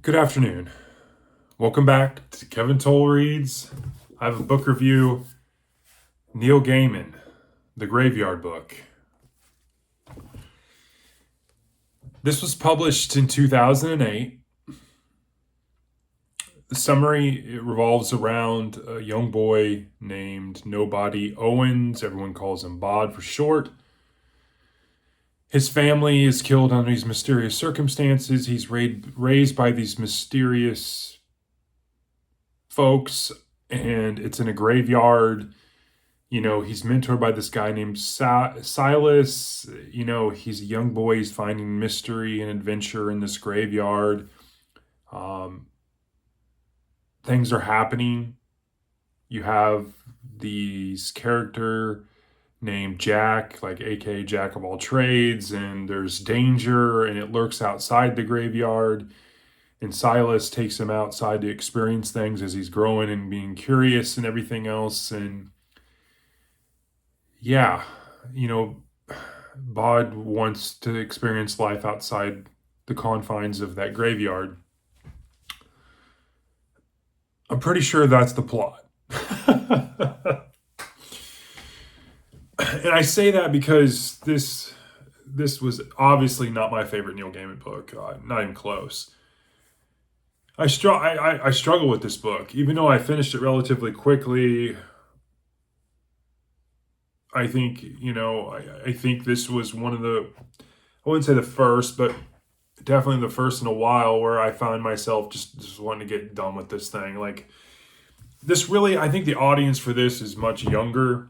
Good afternoon. Welcome back to Kevin Toll Reads. I have a book review, Neil Gaiman, The Graveyard Book. This was published in 2008. The summary revolves around a young boy named Nobody Owens. Everyone calls him Bod for short. His family is killed under these mysterious circumstances. He's raised by these mysterious folks, and it's in a graveyard. He's mentored by this guy named Silas. He's a young boy. He's finding mystery and adventure in this graveyard. Things are happening. You have these character named Jack, like aka Jack of all trades, and there's danger, and it lurks outside the graveyard. And Silas takes him outside to experience things as he's growing and being curious and everything else. And yeah, Bod wants to experience life outside the confines of that graveyard. I'm pretty sure that's the plot. And I say that because this was obviously not my favorite Neil Gaiman book, not even close. I struggle with this book, even though I finished it relatively quickly. I think I think this was one of I wouldn't say the first, but definitely the first in a while where I found myself just wanting to get done with this thing. Like this really, I think the audience for this is much younger.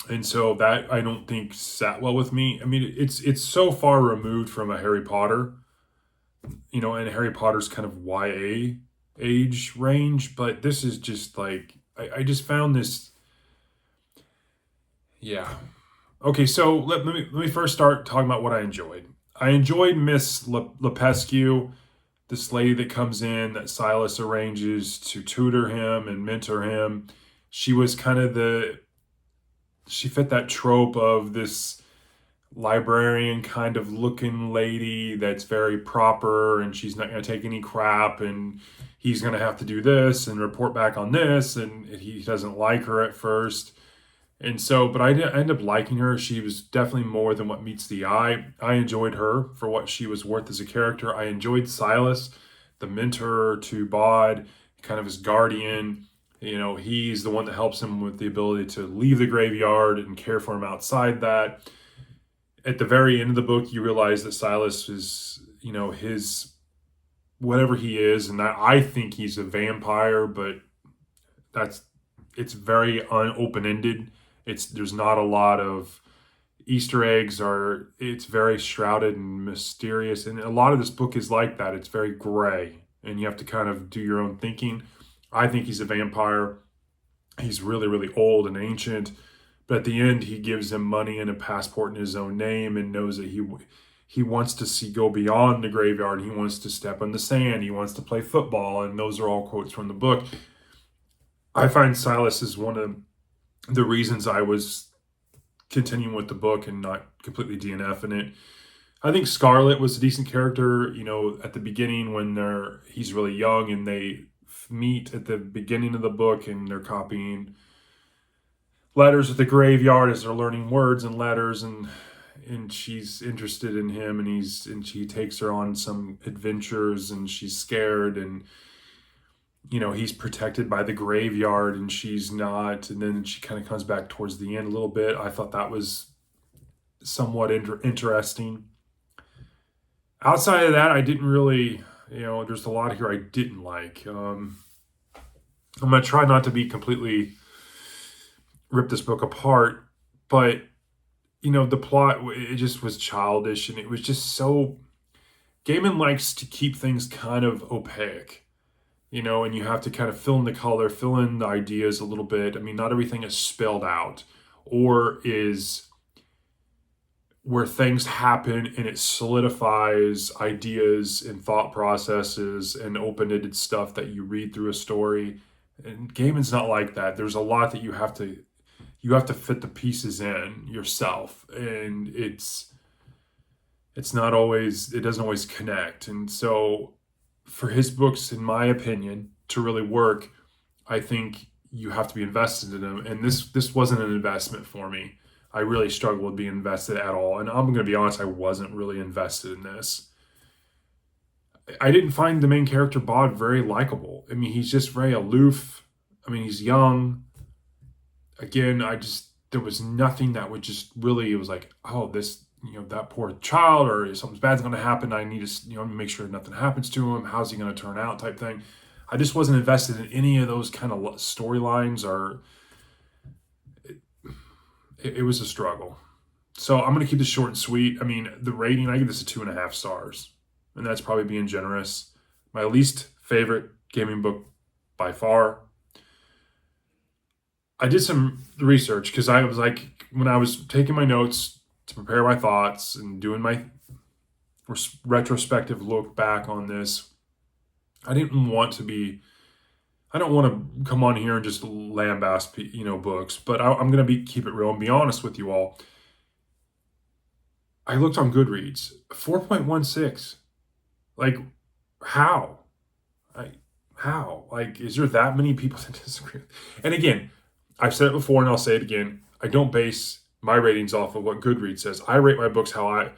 And so that I don't think sat well with me. I mean, it's so far removed from a Harry Potter, and Harry Potter's kind of YA age range, but this is just like, I just found this, yeah. Okay, so let me first start talking about what I enjoyed. I enjoyed Miss Lepescu, this lady that comes in that Silas arranges to tutor him and mentor him. She was kind of she fit that trope of this librarian kind of looking lady that's very proper, and she's not going to take any crap, and he's going to have to do this and report back on this, and he doesn't like her at first. And so, but I end up liking her. She was definitely more than what meets the eye. I enjoyed her for what she was worth as a character. I enjoyed Silas, the mentor to Bod, kind of his guardian. He's the one that helps him with the ability to leave the graveyard and care for him outside that. At the very end of the book, you realize that Silas is, his, whatever he is, and I think he's a vampire, but it's very open-ended. There's not a lot of Easter eggs, it's very shrouded and mysterious, and a lot of this book is like that. It's very gray, and you have to kind of do your own thinking. I think he's a vampire. He's really, really old and ancient. But at the end, he gives him money and a passport in his own name and knows that he wants to go beyond the graveyard. He wants to step on the sand. He wants to play football. And those are all quotes from the book. I find Silas is one of the reasons I was continuing with the book and not completely DNFing it. I think Scarlet was a decent character, at the beginning when he's really young and they meet at the beginning of the book and they're copying letters at the graveyard as they're learning words and letters, and she's interested in him, and she takes her on some adventures, and she's scared, and he's protected by the graveyard and she's not, and then she kind of comes back towards the end a little bit. I thought that was somewhat interesting. Outside of that, I didn't really, there's a lot here I didn't like. I'm going to try not to be completely rip this book apart, but, the plot, it just was childish, and it was just so, Gaiman likes to keep things kind of opaque, and you have to kind of fill in the color, fill in the ideas a little bit. I mean, not everything is spelled out, or is where things happen and it solidifies ideas and thought processes and open-ended stuff that you read through a story. And Gaiman's not like that. There's a lot that you have to fit the pieces in yourself, and it doesn't always connect. And so for his books, in my opinion, to really work, I think you have to be invested in them. And this wasn't an investment for me. I really struggled with being invested at all. And I'm going to be honest, I wasn't really invested in this. I didn't find the main character, Bod, very likable. I mean, he's just very aloof. I mean, he's young. Again, there was nothing that would just really, it was like, oh, this, that poor child, or something bad's going to happen. I need to, make sure nothing happens to him. How's he going to turn out, type thing. I just wasn't invested in any of those kind of storylines, or it was a struggle. So I'm going to keep this short and sweet. I mean, the rating, I give this a 2.5 stars, and that's probably being generous. My least favorite gaming book by far. I did some research because I was like, when I was taking my notes to prepare my thoughts and doing my retrospective look back on this, I don't want to come on here and just lambast, books, but I'm going to keep it real and be honest with you all. I looked on Goodreads, 4.16. Like, how? How? Like, is there that many people that disagree? And again, I've said it before and I'll say it again. I don't base my ratings off of what Goodreads says. I rate my books how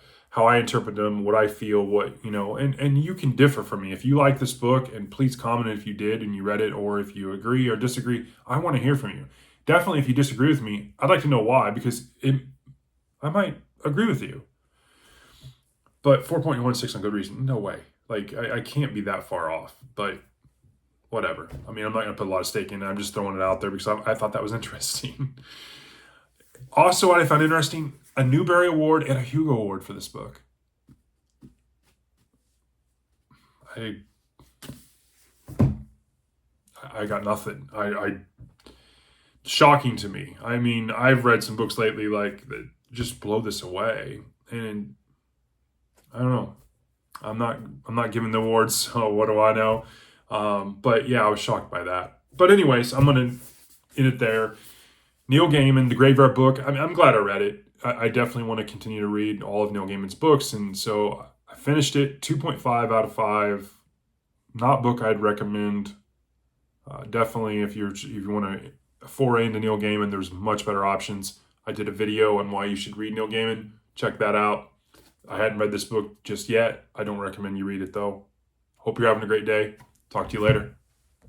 I interpret them, what I feel, and you can differ from me. If you like this book, and please comment if you did and you read it, or if you agree or disagree, I want to hear from you. Definitely, if you disagree with me, I'd like to know why, because I might agree with you. But 4.16 on Goodreads, no way. Like, I can't be that far off, but whatever. I mean, I'm not going to put a lot of stake in it. I'm just throwing it out there because I thought that was interesting. Also, what I found interesting, a Newbery Award and a Hugo Award for this book. I got nothing. Shocking to me. I mean, I've read some books lately like that just blow this away, and I don't know. I'm not giving the awards, so what do I know? But yeah, I was shocked by that. But anyways, I'm gonna end it there. Neil Gaiman, The Graveyard Book. I mean, I'm glad I read it. I definitely want to continue to read all of Neil Gaiman's books, and so I finished it. 2.5 out of 5. Not a book I'd recommend. Definitely, if you want to foray into Neil Gaiman, there's much better options. I did a video on why you should read Neil Gaiman. Check that out. I hadn't read this book just yet. I don't recommend you read it, though. Hope you're having a great day. Talk to you later.